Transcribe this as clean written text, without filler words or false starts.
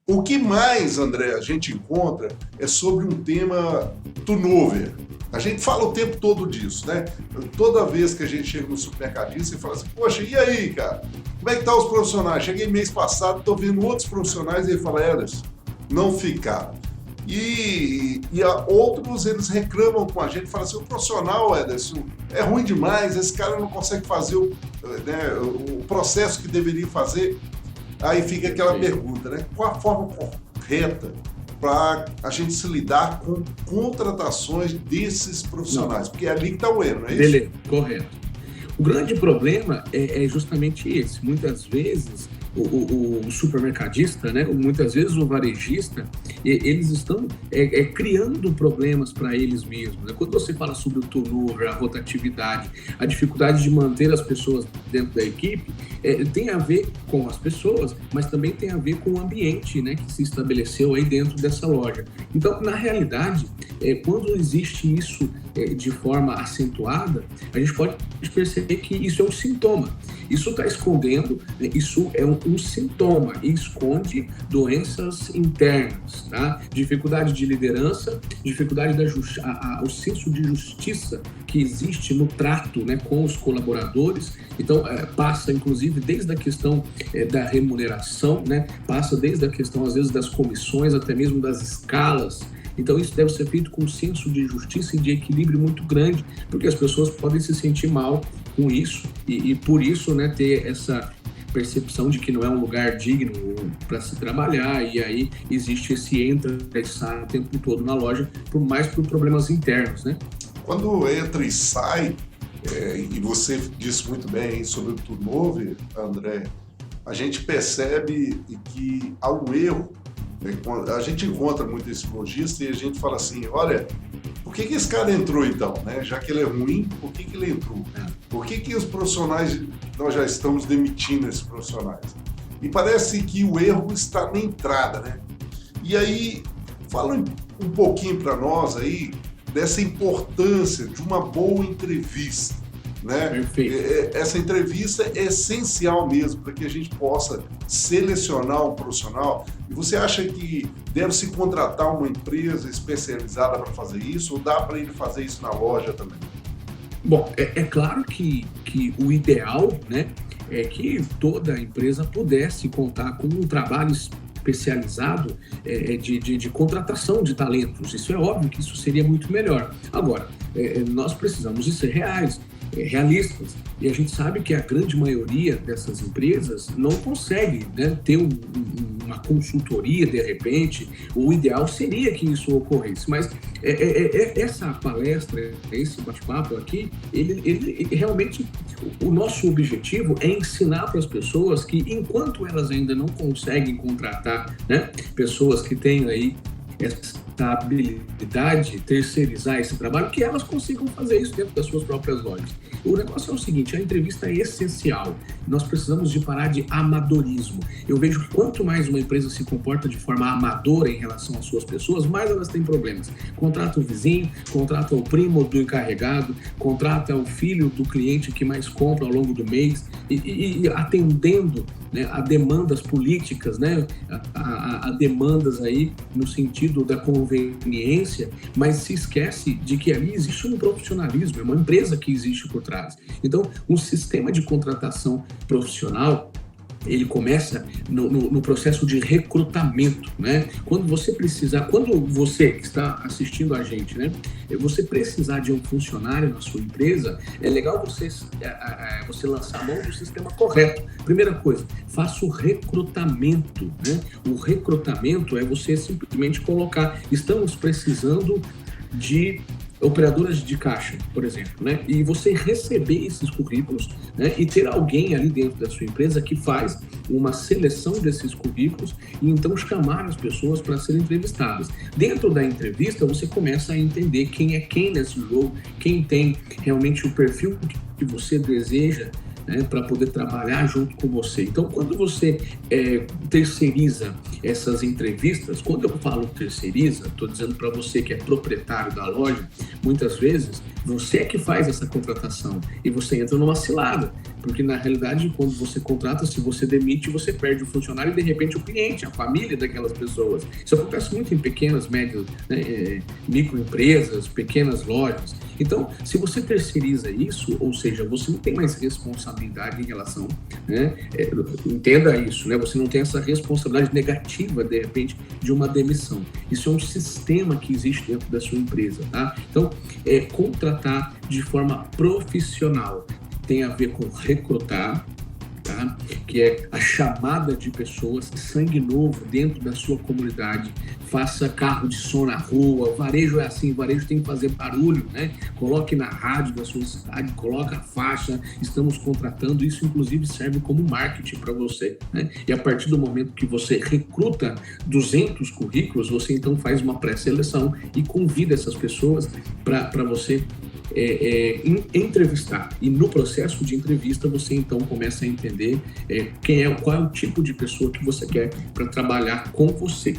O que mais, André, a gente encontra é sobre um tema turnover. A gente fala o tempo todo disso, né? Toda vez que a gente chega no supermercadista e fala assim, poxa, e aí, cara? Como é que tá os profissionais? Cheguei mês passado, tô vendo outros profissionais e ele fala, Ederson, não ficaram. Outros, eles reclamam com a gente, falam assim, o profissional, Ederson, é ruim demais, esse cara não consegue fazer o processo que deveria fazer. Aí fica aquela pergunta, né? Qual a forma correta para a gente se lidar com contratações desses profissionais? Porque é ali que está o erro, não é isso? Beleza, correto. O grande problema é justamente esse. Muitas vezes o supermercadista, né, muitas vezes o varejista, eles estão criando problemas para eles mesmos. Né? Quando você fala sobre o turnover, a rotatividade, a dificuldade de manter as pessoas dentro da equipe, tem a ver com as pessoas, mas também tem a ver com o ambiente, né, que se estabeleceu aí dentro dessa loja. Então, na realidade, quando existe isso de forma acentuada, a gente pode perceber que isso é um sintoma. Isso está escondendo, isso é um sintoma e esconde doenças internas, tá? Dificuldade de liderança, dificuldade o senso de justiça que existe no trato, né, com os colaboradores. Então, passa, inclusive, desde a questão da remuneração, né? Passa desde a questão, às vezes, das comissões, até mesmo das escalas. Então, isso deve ser feito com um senso de justiça e de equilíbrio muito grande, porque as pessoas podem se sentir mal com isso e por isso, né, ter essa percepção de que não é um lugar digno para se trabalhar, e aí existe esse entra e sai o tempo todo na loja, mais por problemas internos, né? Quando entra e sai, e você disse muito bem sobre o turnover, André, a gente percebe que há um erro. A gente encontra muito esse lojista e a gente fala assim, olha, por que esse cara entrou então? Né? Já que ele é ruim, por que ele entrou? Por que os profissionais, nós já estamos demitindo esses profissionais? E parece que o erro está na entrada, né? E aí, fala um pouquinho para nós aí dessa importância de uma boa entrevista. Né? Perfeito. Essa entrevista é essencial mesmo para que a gente possa selecionar um profissional. E você acha que deve se contratar uma empresa especializada para fazer isso ou dá para ele fazer isso na loja também? Bom, é claro que o ideal, né, é que toda empresa pudesse contar com um trabalho especializado de contratação de talentos. Isso é óbvio que isso seria muito melhor. Agora, nós precisamos de ser realistas, e a gente sabe que a grande maioria dessas empresas não consegue, né, ter uma consultoria de repente. O ideal seria que isso ocorresse, mas essa palestra, esse bate-papo aqui, ele realmente, o nosso objetivo é ensinar para as pessoas que enquanto elas ainda não conseguem contratar, né, pessoas que tenham aí essa habilidade, terceirizar esse trabalho, que elas consigam fazer isso dentro das suas próprias lojas. O negócio é o seguinte, a entrevista é essencial. Nós precisamos de parar de amadorismo. Eu vejo que quanto mais uma empresa se comporta de forma amadora em relação às suas pessoas, mais elas têm problemas. Contrata o vizinho, contrata o primo do encarregado, contrata o filho do cliente que mais compra ao longo do mês e atendendo, né, a demandas políticas, né, a demandas aí no sentido da conveniência, mas se esquece de que ali existe um profissionalismo, é uma empresa que existe por trás. Então, um sistema de contratação profissional, ele começa no processo de recrutamento, né? Quando você que está assistindo a gente, né? Você precisar de um funcionário na sua empresa, é legal você lançar a mão do sistema correto. Primeira coisa, faça o recrutamento, né? O recrutamento é você simplesmente colocar, estamos precisando de operadoras de caixa, por exemplo, né? E você receber esses currículos, né? E ter alguém ali dentro da sua empresa que faz uma seleção desses currículos e então chamar as pessoas para serem entrevistadas. Dentro da entrevista, você começa a entender quem é quem nesse jogo, quem tem realmente o perfil que você deseja né, para poder trabalhar junto com você. Então, quando você terceiriza essas entrevistas, quando eu falo terceiriza, estou dizendo para você que é proprietário da loja, muitas vezes você é que faz essa contratação e você entra numa cilada, porque na realidade quando você contrata, se você demite, você perde o funcionário e de repente o cliente, a família daquelas pessoas. Isso acontece muito em pequenas, médias, né, microempresas, pequenas lojas. Então, se você terceiriza isso, ou seja, você não tem mais responsabilidade em relação, né, entenda isso, né, você não tem essa responsabilidade negativa, de repente, de uma demissão. Isso é um sistema que existe dentro da sua empresa, tá? Então, contratar de forma profissional tem a ver com recrutar, tá? Que é a chamada de pessoas, sangue novo dentro da sua comunidade. Faça carro de som na rua, varejo é assim, varejo tem que fazer barulho, né? Coloque na rádio da sua cidade, coloque a faixa, estamos contratando, isso inclusive serve como marketing para você, né? E a partir do momento que você recruta 200 currículos, você então faz uma pré-seleção e convida essas pessoas para você entrevistar. E no processo de entrevista você então começa a entender qual é o tipo de pessoa que você quer para trabalhar com você.